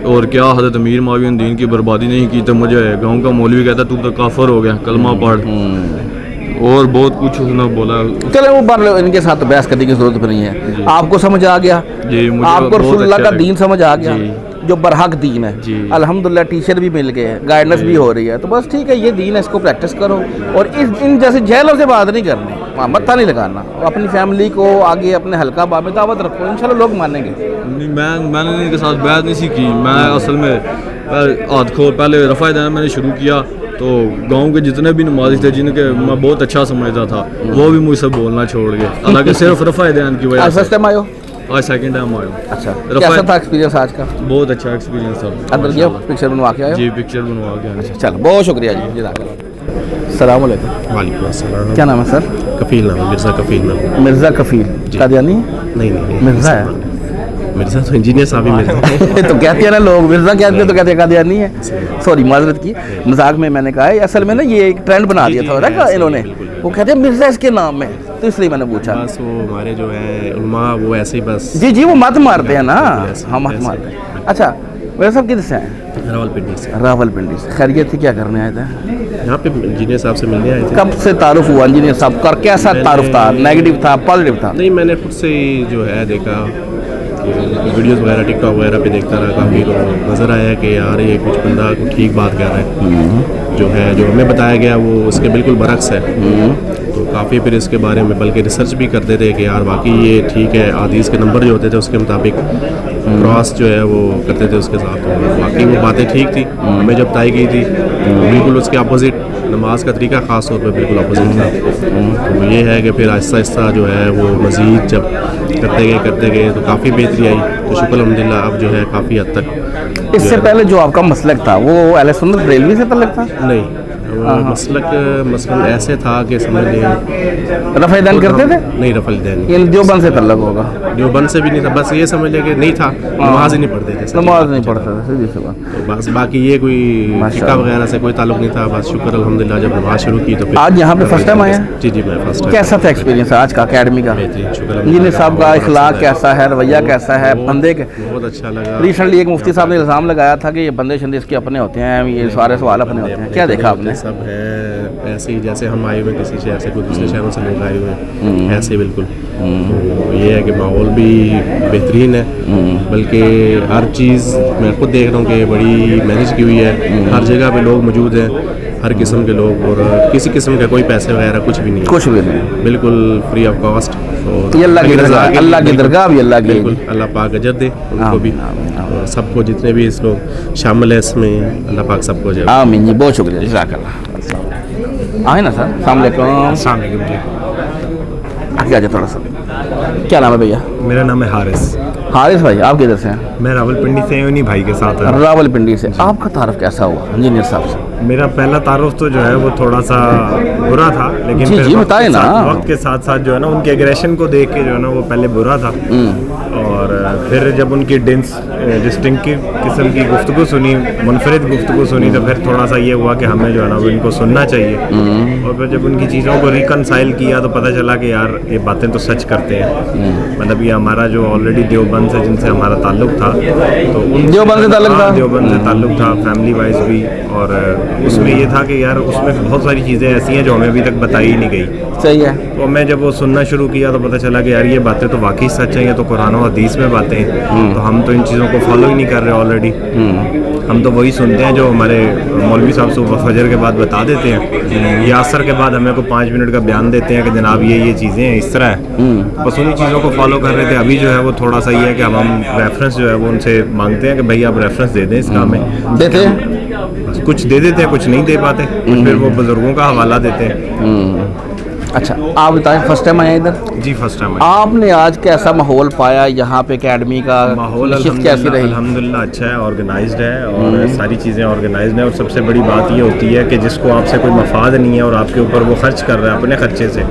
اور کیا حضرت امیر معاویہ نے دین کی بربادی نہیں کی. تو مجھے گاؤں کا مولوی کہتا ہے تو تو کافر ہو گیا, کلمہ پڑھ, اور بہت کچھ اس نے بولا. چلے وہ بار ان کے ساتھ بحث کرنے کی ضرورت نہیں ہے. آپ کو سمجھ آ گیا, آپ کو رسول اللہ کا دین سمجھ آ گیا جو برحق دین ہے. الحمدللہ ٹیچر بھی مل گئے ہیں, گائیڈنس بھی ہو رہی ہے, تو بس ٹھیک ہے, یہ دین ہے, اس کو پریکٹس کرو. اور ان جیسے جہلوں سے بات نہیں کرنی, متھا نہیں لگانا, اپنی فیملی کو آگے اپنے حلقہ باب میں دعوت رکھو, انشاءاللہ لوگ مانیں گے. میں نے ان کے ساتھ بحث نہیں سیکھی. میں اصل میں ہاتھ کھول پہلے رفع دین میں نے شروع کیا, تو گاؤں کے جتنے بھی نمازی تھے جن کے میں بہت اچھا سمجھتا تھا وہ بھی مجھ سے بولنا چھوڑ گئے, حالانکہ صرف رفع دین کی وجہ سے. فرسٹ ٹائم آئے ہو؟ آج سیکنڈ ٹائم آیا. اچھا, کیسا تھا ایکسپیرینس آج کا؟ بہت اچھا ایکسپیرینس تھا. اندر کیا پکچر بنوا کے آئے ہو؟ جی پکچر بنوا کے آئے. چلو بہت شکریہ جی, جزاک اللہ. السلام علیکم. وعلیکم السلام. کیا نام ہے سر؟ کفیل نام ہے, مرزا کفیل نام. مرزا کفیل قادیانی؟ نہیں مرزا ہے. مرزا تو انجینئر صاحب ہی مرزا تو کہتے ہیں نا لوگ مرزا کہتے ہیں, تو کہتے ہیں قادیانی ہے. سوری معذرت کی, مذاق میں نے کہا ہے, اصل میں نا یہ ایک ٹرینڈ بنا دیا تھا انہوں نے, وہ کہتے ہیں مرزا اس کے نام میں, تو اس لیے میں نے پوچھا. بس وہ ہمارے جو ہے علماء وہ ایسے ہی بس. جی وہ مت مارتے ہیں نا, ہم مت مارتے ہیں. اچھا میرے صاحب کدھر سے ہیں؟ راولپنڈی سے. راولپنڈی سے. خیریت تھی, کیا کرنے آئے تھے یہاں پہ؟ انجینئر صاحب سے ملنے آئے تھے. کب سے تعارف ہوا انجینئر صاحب کا, کیسا تعارف تھا, نیگیٹو تھا پازیٹیو تھا؟ نہیں, میں نے خود سے ہی جو ہے دیکھا, ویڈیوز وغیرہ ٹک ٹاک وغیرہ پہ دیکھتا رہا کافی, تو نظر آیا کہ یار یہ کچھ بندہ ٹھیک بات کر رہا ہے, جو ہے جو ہمیں بتایا گیا وہ اس کے بالکل برعکس ہے. تو کافی پھر اس کے بارے میں بلکہ ریسرچ بھی کرتے تھے کہ یار واقعی یہ ٹھیک ہے, حدیث کے نمبر جو ہوتے تھے اس کے مطابق کراس جو ہے وہ کرتے تھے اس کے ساتھ, تو واقعی وہ باتیں ٹھیک تھی. ہمیں جب بتائی گئی تھی بالکل اس کے اپوزٹ, نماز کا طریقہ خاص طور پہ بالکل اپوزٹ تھا. تو یہ ہے کہ پھر آہستہ آہستہ جو ہے وہ مزید جب کرتے گئے تو کافی بہتری آئی. تو شکر الحمدللہ اب جو ہے کافی حد تک. اس سے پہلے جو آپ کا مسلک تھا وہ اہل سنت بریلوی سے تعلق تھا؟ نہیں, مسلک مثلا ایسے تھا کہ سمجھ لیں رفع دین کرتے تھے. نہیں, رفع دین یہ دیوبند سے تعلق ہوگا. دیوبند سے بھی نہیں تھا, بس یہ سمجھ لیں کہ نہیں تھا, نماز ہی نہیں پڑھتے تھے. نماز نہیں پڑھتے تھے, بس باقی یہ کوئی فقہ وغیرہ سے کوئی تعلق نہیں تھا. بس شکر الحمدللہ جب نماز شروع کی تو آج یہاں پہ فرسٹ ٹائم آیا؟ جی میں فرسٹ ٹائم. کیسا تھا ایکسپیرینس آج کا اکیڈمی کا؟ انجینئر صاحب کا اخلاق کیسا ہے, رویہ کیسا ہے بندے کے؟ بہت اچھا لگا. ریسنٹلی ایک مفتی صاحب نے الزام لگایا تھا کہ یہ بندے شندے اس کے اپنے ہوتے ہیں, یہ سارے سوال اپنے ہوتے ہیں, کیا دیکھا آپ نے؟ سب ہے ایسے ہی جیسے ہم آئے ہوئے کسی شہر سے, کوئی دوسرے شہروں سے لوگ آئے ہوئے ہیں ایسے بالکل. تو یہ ہے کہ ماحول بھی بہترین ہے, بلکہ ہر چیز میں خود دیکھ رہا ہوں کہ بڑی مینیج کی ہوئی ہے. ہر جگہ پہ لوگ موجود ہیں, ہر قسم کے لوگ, اور کسی قسم کا کوئی پیسے وغیرہ کچھ بھی نہیں, کچھ بھی نہیں, بالکل فری آف کاسٹ. یہ اللہ کی درگاہ, اللہ کی درگاہ بھی اللہ کی, بالکل اللہ پاک اجر دے ان کو بھی, اور سب کو جتنے بھی اس لوگ شامل ہیں اس میں, اللہ پاک سب کو اجر. آمین جی, بہت شکریہ, جزاک اللہ. آئے نا سر, السلام علیکم. السلام علیکم جی. آگے آ جائے تھوڑا سا. کیا نام ہے بھیا؟ میرا نام ہے حارث. حارث بھائی, آپ کدھر سے ہیں؟ میں راولپنڈی سے ہوں, بھائی کے ساتھ. راولپنڈی سے. آپ کا تعارف کیسا ہوا انجینئر صاحب سے؟ میرا پہلا تعارف تو جو ہے وہ تھوڑا سا برا تھا, لیکن جی بتائیں نا. وقت کے ساتھ ساتھ جو ہے نا ان کے ایگریشن کو دیکھ کے جو ہے نا وہ پہلے برا تھا, اور پھر جب ان کی ڈسٹنکٹیو قسم کی گفتگو سنی, منفرد گفتگو سنی, تو پھر تھوڑا سا یہ ہوا کہ ہمیں جو ہے نا وہ ان کو سننا چاہیے. اور پھر جب ان کی چیزوں کو ریکنسائل کیا تو پتہ چلا کہ یار یہ باتیں تو سچ کرتے ہیں. مطلب یہ ہمارا جو آلریڈی دیوبند سے جن سے ہمارا تعلق تھا, تو دیوبند سے تعلق تھا, دیوبند سے تعلق تھا فیملی وائز بھی, اور اس میں یہ تھا کہ یار اس میں بہت ساری چیزیں ایسی ہیں جو ہمیں ابھی تک بتائی ہی نہیں گئی. صحیح ہے. تو میں جب وہ سننا شروع کیا تو پتہ چلا کہ یار یہ باتیں تو واقعی سچ ہیں, یہ تو قرآن و حدیث میں باتیں ہیں. تو ہم تو ان چیزوں کو فالو ہی نہیں کر رہے آلریڈی. ہم تو وہی سنتے ہیں جو ہمارے مولوی صاحب صبح فجر کے بعد بتا دیتے ہیں, یا عصر کے بعد ہمیں کو 5 منٹ کا بیان دیتے ہیں کہ جناب یہ چیزیں ہیں, اس طرح ہے. بس انہیں چیزوں کو فالو کر رہے تھے. ابھی جو ہے وہ تھوڑا سا یہ ہے کہ ہم ریفرنس جو ہے وہ ان سے مانگتے ہیں کہ بھائی آپ ریفرنس دے دیں اس کام میں. دیتے ہیں, کچھ دے دیتے ہیں, کچھ نہیں دے پاتے, پھر وہ بزرگوں کا حوالہ دیتے ہیں. अच्छा, आप बताएं फर्स्ट टाइम आए इधर? जी फर्स्ट टाइम। आपने आज कैसा माहौल पाया यहाँ पे एकेडमी का? माहौल कैसी रही? अल्हम्दुलिल्लाह अच्छा है, ऑर्गेनाइज्ड है और सारी चीज़ें ऑर्गेनाइज्ड हैं। और सबसे बड़ी बात ये होती है कि जिसको आपसे कोई मफाद नहीं है और आपके ऊपर वो खर्च कर रहा है अपने खर्चे से,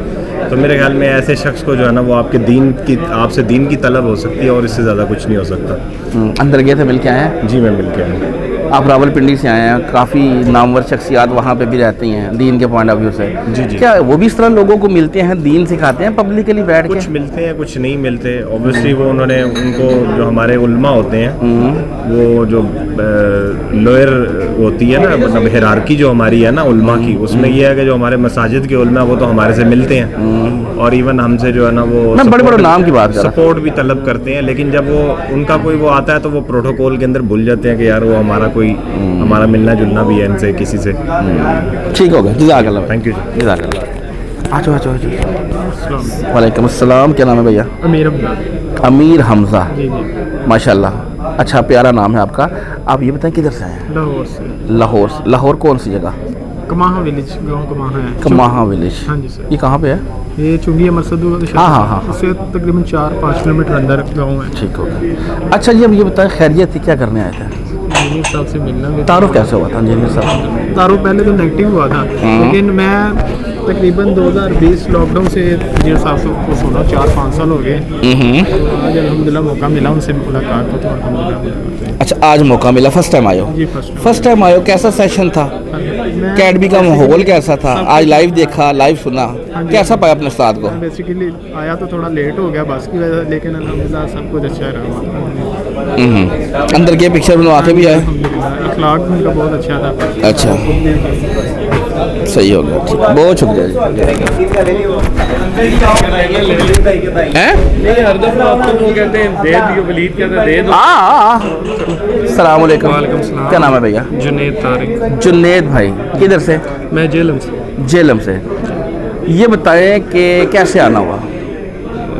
तो मेरे ख्याल में ऐसे शख्स को जो है ना वो आपसे दीन की तलब हो सकती है और इससे ज़्यादा कुछ नहीं हो सकता। अंदर गए थे, मिल के आए हैं? जी मैं मिल के आया। आप रावलपिंडी से आए हैं, काफ़ी नामवर शख्सियात वहाँ पे भी रहती हैं दीन के पॉइंट ऑफ व्यू से। जी। क्या वो भी इस तरह लोगों को मिलते हैं, दीन सिखाते हैं पब्लिकली बैठ के? कुछ मिलते हैं, कुछ नहीं मिलते। ऑब्वियसली वो उन्होंने उनको जो हमारे उल्मा होते हैं वो जो लोअर होती है ना, मतलब हिरारकी जो हमारी है ना उल्मा की, उसमें ये है कि जो हमारे मसाजिद के उल्मा वो तो हमारे से मिलते हैं और इवन हमसे जो है ना वो बड़े नाम की बात सपोर्ट भी तलब करते हैं। लेकिन जब वो उनका कोई वो आता है तो वो प्रोटोकॉल के अंदर भूल जाते हैं कि यार वो हमारा मिलना जुलना भी है इनसे किसी से। ठीक हो गया, जज़ाकल्लाह। थैंक यू जज़ाकल्लाह। आजो। वालेकुम अस्सलाम। क्या नाम है भैया? अमीर हमजा। माशाल्लाह, अच्छा प्यारा नाम है आपका। आप ये बताएं किधर से आए हैं? लाहौर से। लाहौर कौन सी जगह? कमाहा विलेज, गाँव कमाहा है। कमाहा विलेज। हाँ जी सर। ये कहाँ पे है? ये चुंगी मरसदू का। हाँ। उससे तकरीबन 4-5 किलोमीटर अंदर गाँव है। ठीक हो गया। अच्छा जी, अब ये बताएं खैरियत थी, क्या करने आए थे? इंजीनियर साहब से मिलना। तारुफ कैसे हुआ था इंजीनियर साहब? तारुफ पहले तो नेगेटिव हुआ था, लेकिन मैं तकरीबन 2020 लॉकडाउन से इंजीनियर साहब को सुना, 4-5 साल हो गए। आज अल्हम्दुलिल्लाह मौका मिला उनसे मुलाकात को, तो अल्हम्दुलिल्लाह। अच्छा, आज मौका मिला, फर्स्ट टाइम आए हो? जी फर्स्ट टाइम आए हो। कैसा सेशन था? अकेडमी का माहौल कैसा था? आज लाइव देखा, लाइव सुना, कैसा पाया अपने उस्ताद को? बेसिकली आया तो थोड़ा लेट हो गया बस की वजह से, लेकिन अल्हम्दुलिल्लाह सब कुछ अच्छा रहा। अंदर के पिक्चर बनवाते भी आए? अखलाक भी उनका बहुत अच्छा था। अच्छा, सही हो गया, ठीक, बहुत शुक्रिया जी। हर दफा आपको वो कहते हैं दे दियो, वलीद कहता है दे दो। अस्सलाम वालेकुम। वालेकुम सलाम। क्या नाम है भैया? जुनेद तारिक। जुनेद भाई, किधर से? मैं जेलम से। ये बताएं कि कैसे आना हुआ?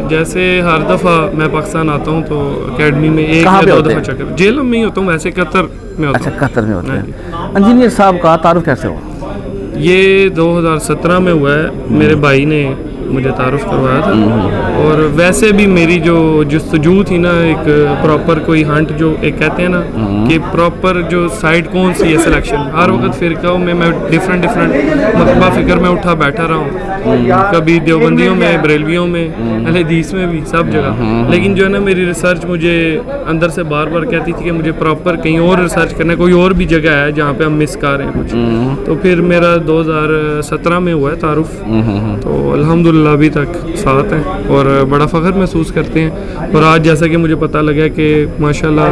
जैसे हर दफ़ा मैं पाकिस्तान आता हूँ तो एकेडमी में एक या दो दफ़ा चक्कर, जेलम में ही होता हूँ, वैसे कतर में होता हूँ। अच्छा, कतर में होता है। इंजीनियर साहब का तारुफ कैसे हुआ? ये 2017 में हुआ है, मेरे भाई ने मुझे तारुफ करवाया था। और वैसे भी मेरी जो जस्तजू थी ना, एक प्रॉपर कोई हंट जो एक कहते हैं ना कि प्रॉपर जो साइड कौन सी है सिलेक्शन, हर वक्त फ़िरक़ों में मैं डिफरेंट मतबा फ़िक्र में उठा बैठा रहा हूँ, कभी देवबंदियों में, बरेलवियों में, अहले हदीस में भी, सब जगह। लेकिन जो है ना मेरी रिसर्च मुझे अंदर से बार बार कहती थी कि मुझे प्रॉपर कहीं और रिसर्च करना है, कोई और भी जगह है जहाँ पे हम मिस कर रहे हैं कुछ। तो फिर मेरा 2017 में हुआ है तारुफ, तो अल्हम्दुलिल्लाह अभी तक साथ हैं और बड़ा फ़ख्र महसूस करते हैं। और आज जैसा कि मुझे पता लगा कि माशाल्लाह,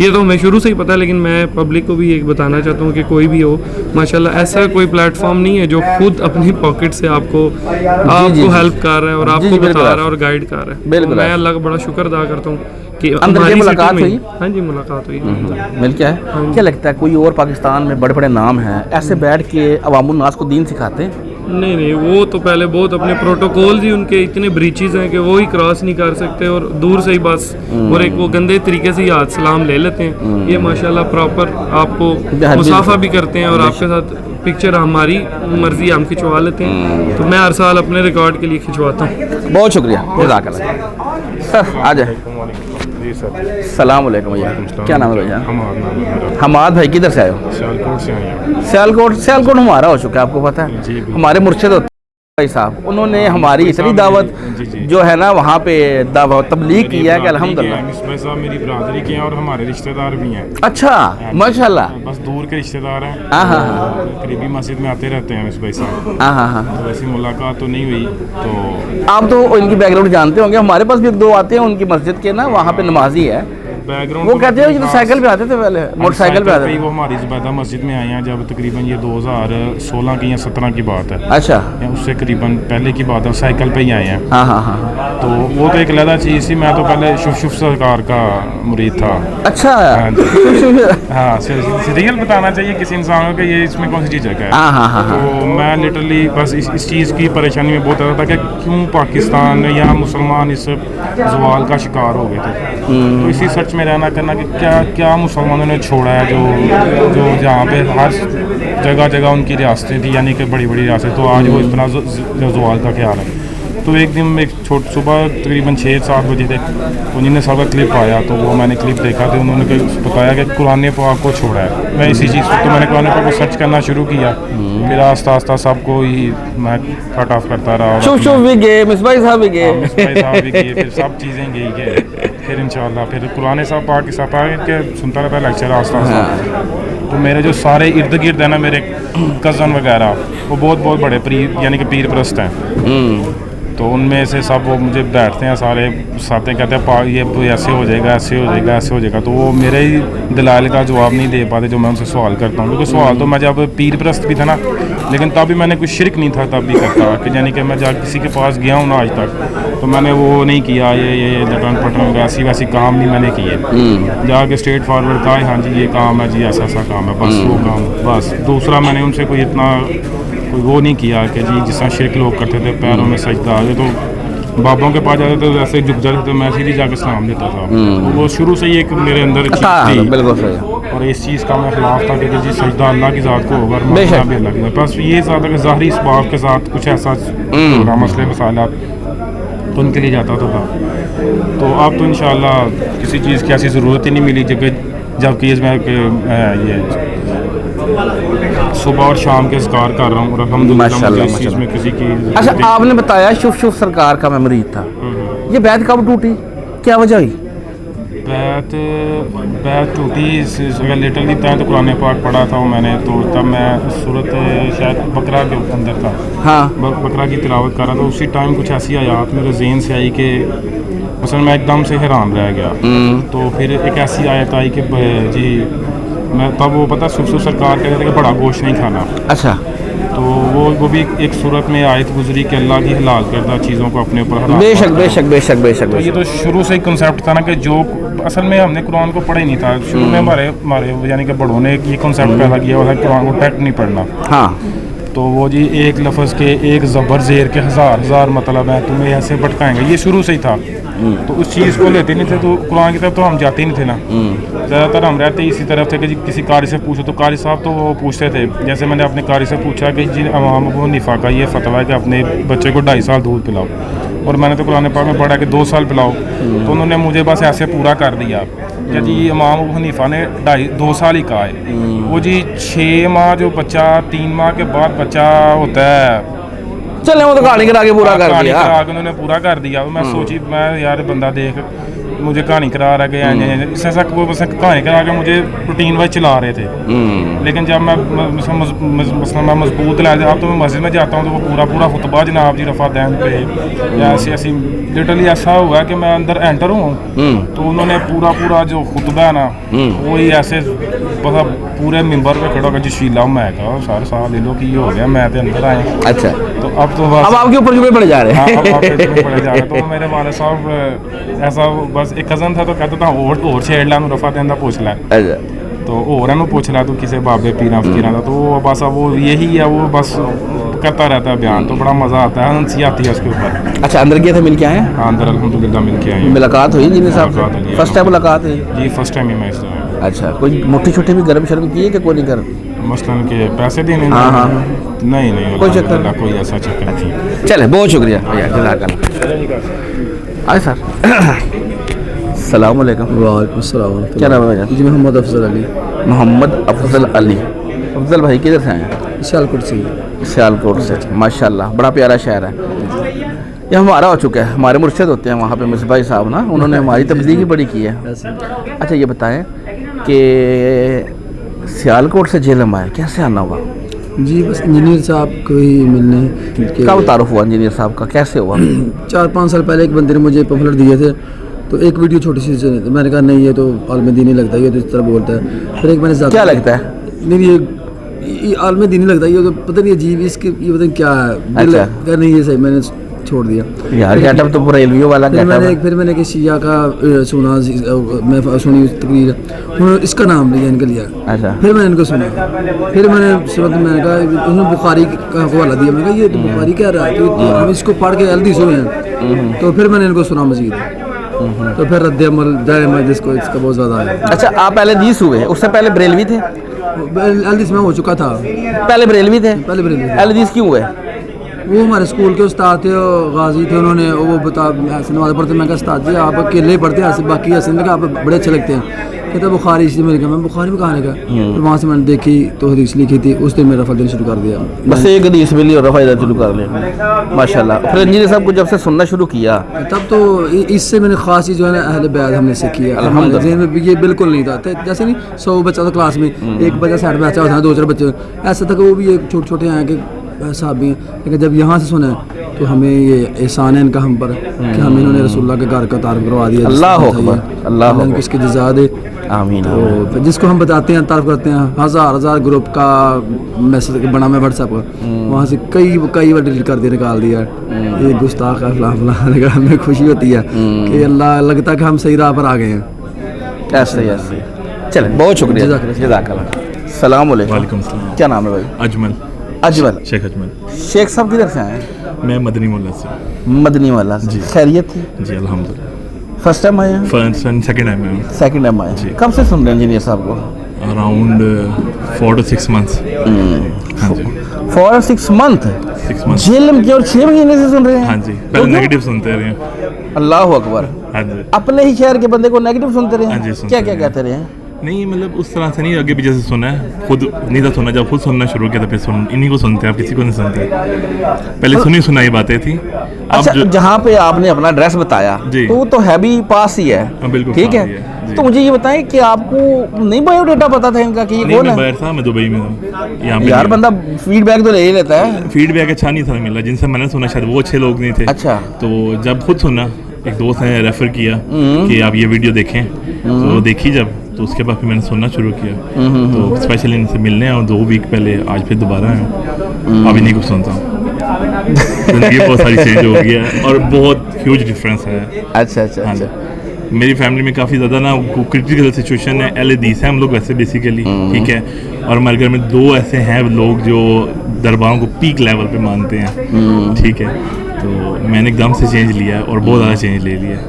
ये तो हमें शुरू से ही पता है, लेकिन मैं पब्लिक को भी एक बताना चाहता हूँ कि कोई भी हो, माशाल्लाह ऐसा कोई प्लेटफॉर्म नहीं है जो खुद अपनी पॉकेट से आपको हेल्प कर रहा है और आपको बता रहा है और गाइड कर रहा है। तो मैं अल्लाह का बड़ा शुक्र अदा करता हूँ कि अंदर मुलाकात हुई। हाँ जी, मुलाकात हुई। मिल क्या है? क्या लगता है कोई और पाकिस्तान में बड़े बड़े नाम हैं ऐसे बैठ के अवामुन नास को दीन सिखाते हैं? नहीं, वो तो पहले बहुत अपने प्रोटोकॉल ही उनके इतने ब्रीचेस हैं कि वो ही क्रॉस नहीं कर सकते और दूर से ही बस और एक वो गंदे तरीके से ही हाथ सलाम ले लेते हैं। ये माशाल्लाह प्रॉपर आपको मुसाफा भी करते हैं और आपके साथ पिक्चर हमारी मर्जी हम खिंचवा लेते हैं। तो मैं हर साल अपने रिकॉर्ड के लिए खिंचवाता हूँ। बहुत शुक्रिया, जज़ाकल्लाह। सर आ जाए। सलाम अलैकुम भैया। क्या नाम है भैया? हमाद भाई, किधर से आए हो? सियालकोट से आए। सियालकोट हमारा हो चुका है, आपको पता है। हमारे मुर्शिद भाई साहब, उन्होंने हमारी इतनी दावत जो है ना वहाँ पे दावत तबलीग की है कि अल्हम्दुलिल्लाह। मिसबा साहब मेरी बरादरी के हैं और हमारे रिश्तेदार भी हैं। अच्छा, माशाल्लाह। बस दूर के रिश्तेदार हैं। करीबी मस्जिद में आते रहते हैं मिसबा साहब। तो वैसी मुलाकात तो नहीं हुई। तो आप तो इनकी बैकग्राउंड जानते होंगे। हमारे पास भी 2 आते हैं उनकी मस्जिद के ना, वहाँ पे नमाजी है। वो कहते हैं कि तो साइकिल पे आते थे, पहले मोटरसाइकिल पे आते थे। वो हमारी ज़ुबैदा मस्जिद में आए हैं जब तकरीबन ये 2016 की या 17 की बात है। अच्छा, उससे करीबन पहले की बात है, साइकिल पे ही आए हैं। हाँ। तो वो तो एक अलग चीज़ थी। मैं तो पहले शुभ सरकार का मुरीद था। अच्छा, हाँ, रियल बताना चाहिए किसी इंसान को, ये इसमें कौन सी चीज़ है। तो मैं लिटरली बस इस चीज़ की परेशानी में बहुत ज़्यादा था कि क्यों पाकिस्तान या मुसलमान इस ज़वाल का शिकार हो गए थे। तो इसी सर्च में रहना करना कि क्या मुसलमानों ने छोड़ा है जो जहाँ पे हर जगह जगह उनकी रियासतें थी, यानी कि बड़ी बड़ी रियासतें, तो आज वो इतना ज़वाल का ख्याल है। तो एक दिन एक सुबह तकरीबन 6-7 बजे थे, तो उन्होंने सब क्लिप आया, तो वो मैंने क्लिप देखा, तो उन्होंने बताया कि कुरान पाक को छोड़ा है। मैं इसी चीज़ तो मैंने कुरान पाक को सर्च करना शुरू किया, फिर आस्ता आस्ता सबको ही मैं कट ऑफ करता रहा। शुभ भी गए, मिसबाई साहब भी गए, फिर सब चीज़ें गई गए, फिर इंशाल्लाह फिर कुरान साहब पाक के साथ के सुनता रहता लेक्चर आस्ता आस्ता। तो मेरे जो सारे इर्द गिर्द है ना, मेरे कज़न वगैरह, वो बहुत बड़े पीर यानी कि पीर परस्त हैं। तो उनमें से सब वो मुझे बैठते हैं सारे साथ, कहते हैं ये ऐसे हो जाएगा, ऐसे हो जाएगा, ऐसे हो जाएगा। तो वो मेरे ही दलाइल का जवाब नहीं दे पाते जो मैं उनसे सवाल करता हूँ, क्योंकि सवाल तो मैं जब पीर परस्त भी था ना, लेकिन तब भी मैंने कुछ शिरक नहीं था तब भी करता, कि यानी कि मैं जब किसी के पास गया हूँ ना आज तक, तो मैंने वो नहीं किया ये लटन पटन ऐसी वैसी काम नहीं मैंने किए। जाके स्ट्रेट फॉरवर्ड कहा हाँ जी ये काम है जी, ऐसा ऐसा काम है, बस वो काम बस। दूसरा मैंने उनसे कोई इतना कोई वो नहीं किया कि जी जिस तरह शिरक लोग करते थे, पैरों में सजदा आ गए तो बाबों के पास जाते थे, वैसे झुक जाते थे, मैं सीधी जाके सलाम देता था। तो वो शुरू से ही एक मेरे अंदर चीज़ थी, और इस चीज़ का मैं खिलाफ था कि जी सजदा अल्लाह की ज़ात को होगा, भी अल्लाह की ज़ात। बस ये ज़्यादा कि ज़ाहरी इसबाब के साथ कुछ ऐसा मसले मसाइलात तो उनके लिए जाता था। तो अब तो इंशाल्लाह किसी चीज़ की ऐसी ज़रूरत ही नहीं मिली, जबकि इसमें ये सुबह और शाम के ज़िक्र कर रहा हूँ, और अल्हम्दुलिल्लाह इस चीज़ में किसी की। अच्छा, आपने बताया शुभ सरकार का मैं मरीद था, ये बैत कब टूटी, क्या वजह हुई? बैत टूटी अगर लिटरली बताएं तो कुरान पाक पढ़ा था मैंने, तो तब मैं सूरत शायद बकरा के अंदर था, हाँ बकरा की तिलावत कर रहा था। उसी टाइम कुछ ऐसी आयात मेरे ज़हन से आई कि मसलन मैं एकदम से हैरान रह गया। तो फिर एक ऐसी आयत आई कि जी मैं तब वो पता सुबह सरकार कहते थे कि बड़ा गोश्त नहीं खाना। अच्छा, तो वो भी एक सूरत में आयत गुजरी कि अल्लाह की हलाल करदा चीज़ों को अपने ऊपर हराम। बेशक बेशक बेशक बेशक। तो ये तो शुरू से ही कंसेप्ट था ना कि जो असल में हमने कुरान को पढ़ा ही नहीं था शुरू में, हमारे यानी कि बड़ों ने ये कंसेप्ट पैदा किया हुआ था कुरान को टेक्स्ट नहीं पढ़ना। हाँ, तो वो जी एक लफ्ज़ के एक ज़बर ज़ेर के हज़ार मतलब है, तुम्हें ऐसे भटकाएंगे, ये शुरू से ही था। तो उस चीज़ को लेते नहीं थे, तो कुरान की तरफ तो हम जाते ही नहीं थे ना। ज़्यादातर हम रहते इसी तरफ थे कि जी किसी कारी से पूछो, तो कारी साहब तो वो पूछते थे। जैसे मैंने अपने कारी से पूछा कि जी इमाम अबू हनीफा का ये फतवा है कि अपने बच्चे को 2.5 साल दूध पिलाओ, और मैंने तो कुरान पाक में पढ़ा कि 2 साल पिलाओ। तो उन्होंने मुझे बस ऐसे पूरा कर दिया कि जी इमाम अबू हनीफा ने 2 साल ही कहा है। वो जी 6 माह जो बच्चा 3 माह के बाद बच्चा होता है, चले वो तो कहानी करा के पूरा कर दिया, उन्होंने पूरा कर दिया। तो मैं सोची मैं यार बंदा देख मुझे कहानी करा रहा गया, इससे तक वो बस कहानी करा के मुझे रूटीन वाइज चला रहे थे। लेकिन जब मैं मजबूत ला अब तो मैं मस्जिद में जाता हूँ तो वो पूरा खुतबा जनाब जी रफ़ा दैन पे ऐसी ऐसी लिटरली ऐसा हुआ कि मैं अंदर एंटर हूँ तो उन्होंने पूरा जो खुतबा है ना वही ऐसे पता पूरे मिंबर पे खड़ा कर शीला मैं कहा सारे साल ले लो कि ये हो गया मैं अंदर आए। अच्छा, तो अब तो बस अब आपके ऊपर जुमे पड़े जा रहे हैं। पड़े जा रहे। तो मेरे वाले साहब ऐसा बस एक कज़न था तो कहता था और छेड़ ला रफ़ा देंदा पूछ ला, तो और पूछ ला तू किसी बाबे पीरा फकीरा था। तो बस अब वो यही है, वो बस करता रहता है बयान, तो बड़ा मज़ा आता है, हंसी आती है उसके ऊपर। अच्छा, अंदर गए थे, मिल के आए? हाँ, अंदर अल्हम्दुलिल्लाह मिल के आए। मुलाकात हुई जी साहब? फर्स्ट टाइम मुलाकात हुई जी? फर्स्ट टाइम ही मैं इस तरह। अच्छा, कोई मोटी छोटी भी गर्म शर्म की है कि कोई नहीं कर मसलन के पैसे देने? हाँ हाँ, नहीं कोई चक्कर, कोई ऐसा चक्कर नहीं। चले, बहुत शुक्रिया भैया, जज़ाकल्लाह। आए सर, अस्सलाम वालेकुम। वालेकुम सलाम। क्या नाम है भैया? जी मोहम्मद अफजल अली। मोहम्मद अफजल अली। अफजल भाई किधर से आए हैं? सियालकोट से। सियालकोट से, माशाल्लाह बड़ा प्यारा शहर है। ये हमारा हो चुका है, हमारे मुर्शिद होते हैं वहाँ पे मिसबाई साहब ना, उन्होंने हमारी तब्दीली भी बड़ी की है। अच्छा, ये बताएं कि सियालकोट से जेलम आए, कैसे आना हुआ? जी बस इंजीनियर साहब को ही मिलने। कब तारुफ हुआ इंजीनियर साहब का, कैसे हुआ? 4-5 साल पहले एक बंदे ने मुझे पम्फलेट दिए थे, तो एक वीडियो छोटी सी से मैंने कहा नहीं ये तो आलम दीनी लगता है, ये तो इस तरह बोलता है। फिर एक मैंने क्या लगता है? नहीं ये आलम दीनी लगता है, ये तो पता नहीं अजीब इसके ये पता क्या है। अच्छा, नहीं ये सही, मैंने छोड़ दिया यार। गेटअप तो पूरा एलवीओ वाला गेटअप है। फिर मैंने किसी शिया का सुना, मैं सुनी तकरीर, उन्होंने इसका नाम लिया, इनका लिया। अच्छा, फिर मैंने इनको सुना, फिर मैंने सुना तो मैंने कहा उन्होंने बुखारी का हवाला दिया। मैंने कहा ये तो बुखारी कह रहा है, तो हम इसको पढ़ के हल्दी सोए हैं। तो फिर मैंने इनको सुना मजीद, तो फिर रद्द अमल जिसको इसका बहुत ज़्यादा है। अच्छा, आप पहले 20 हुए, उससे पहले बरेलवी थे? एलदीस में हो चुका था। पहले बरेलवी थे? पहले बरेलवी थे। एलदीस क्यों हुए? वो हमारे स्कूल के उस्ताद थे, गाजी थे, उन्होंने वो ऐसे नमाज़ पढ़ते। मैं कहा उस्ताद जी आप अकेले पढ़ते हैं ऐसे, बाकी ऐसे में आप बड़े अच्छे लगते हैं। कहता बुखारी से मिल गया। मैं बुखारी में कहाँ लगा? फिर वहाँ से मैंने देखी तो हदीस लिखी थी, उस दिन मेरा फल शुरू कर दिया। बस एक हदीस मिली और रफ़ा शुरू कर लिया माशाल्लाह। फिर इंजीनियर साहब को जब से सुनना शुरू किया तब तो इससे मैंने खास चीज़ जो है ना अहले बैत हमने सीखी है। हमारे ज़हन में ये बिल्कुल नहीं था। जैसे नहीं 100 बच्चा था क्लास में, एक बच्चा साइड में बच्चा होता है, 2-4 बच्चे ऐसा था कि वो भी एक छोटे छोटे हैं कि साहब भी। लेकिन जब यहाँ से सुना तो हमें ये एहसान है इनका हम पर कि हमें इन्होंने रसूलुल्लाह के घर का तारफ़ करवा दिया। अल्लाह अकबर, अल्लाह अकबर, इसकी जज़ा दे, आमीन। तो जिसको हम बताते हैं तारीफ करते हैं, हज़ार ग्रुप का मैसेज बना मैं व्हाट्सएप पर, वहाँ से कई बार डिलीट कर दिया, निकाल दिया। ये गुस्ताख है फलां, हमें खुशी होती है कि अल्लाह लगता है कि हम सही राह पर आ गए हैं। ऐसे चले, बहुत शुक्रिया, जज़ाकल्लाह। सलाम अलैकुम। क्या नाम है भाई? अजमल। अजमल, शेख अजमल। शेख साहब किधर से आए? मैं मदनी मोहल्ला से। मदनी मोहल्ला से। खैरियत थी? जी अल्हम्दुलिल्लाह। फर्स्ट टाइम आए हैं? सेकंड टाइम आया हूँ। सेकंड टाइम आए हैं। कब से सुन रहे हैं इंजीनियर साहब को? Around 4 to 6 months। हाँ जी। 4 or 6 month? 6 months। जेल में और 6 महीने से सुन रहे हैं? हाँ जी, पहले नेगेटिव सुनते रहे हैं। अल्लाह अकबर। हाँ जी। अपने ही शहर के बंदे को नेगेटिव सुनते रहे? हाँ जी, क्या क्या कहते रहे? नहीं मतलब उस तरह से नहीं, आगे पीछे से सुना है, खुद नहीं था सुना। जब खुद सुनना शुरू किया तो फिर इन्हीं को सुनते हैं, आप किसी को नहीं सुनते। पहले सुनाई बातें थी। अच्छा, जहाँ पे आपने अपना एड्रेस बताया तो वो तो है भी पास ही है। बिल्कुल ठीक है। तो मुझे ये बताएं कि आपको नहीं बायोडेटा पता था इनका कि ये कौन है? बाहर था, मैं दुबई में हूँ। यार बंदा फीडबैक तो ले ही लेता है। फीडबैक अच्छा नहीं था मिला, जिनसे मैंने सुना शायद वो अच्छे लोग नहीं थे। अच्छा। तो जब खुद सुना, एक दोस्त ने रेफर किया कि आप ये वीडियो देखें, तो देखी जब, तो उसके बाद फिर मैंने सुनना शुरू किया। तो स्पेशली इनसे मिलने आया 2 वीक पहले, आज फिर दोबारा आया। अभी नहीं कुछ सुनता हूँ। जिंदगी बहुत सारी चेंज हो गया है और बहुत ह्यूज डिफरेंस है। अच्छा अच्छा। हाँ, मेरी फैमिली में काफ़ी ज़्यादा ना क्रिटिकल सिचुएशन है। LADs हैं हम लोग वैसे बेसिकली, ठीक है। और हमारे घर में 2 ऐसे हैं लोग जो दरबारों को पीक लेवल पे मानते हैं, ठीक है। तो मैंने एकदम से चेंज लिया है और बहुत ज़्यादा चेंज ले लिया है,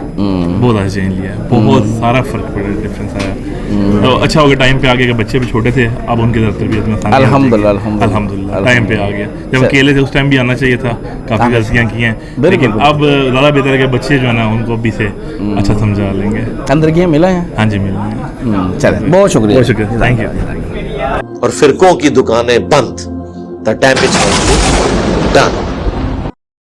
बहुत ज़्यादा चेंज लिया है, बहुत सारा फ़र्क पड़ा, डिफरेंस आया। तो अच्छा हो गया टाइम पे आ गया कि बच्चे भी छोटे थे, अब उनके तरबियत में अल्हम्दुलिल्लाह टाइम पे आ गया। जब अकेले थे उस टाइम भी आना चाहिए था, काफ़ी गलतियाँ की हैं, लेकिन अब ज़्यादा बेहतर है कि बच्चे जो है ना उनको अभी से अच्छा समझा लेंगे। अंदर की मिला है? हाँ जी मिला है। चलिए, बहुत शुक्रिया, बहुत शुक्रिया, थैंक यू। और फिरकों की दुकानें बंद। The damage done.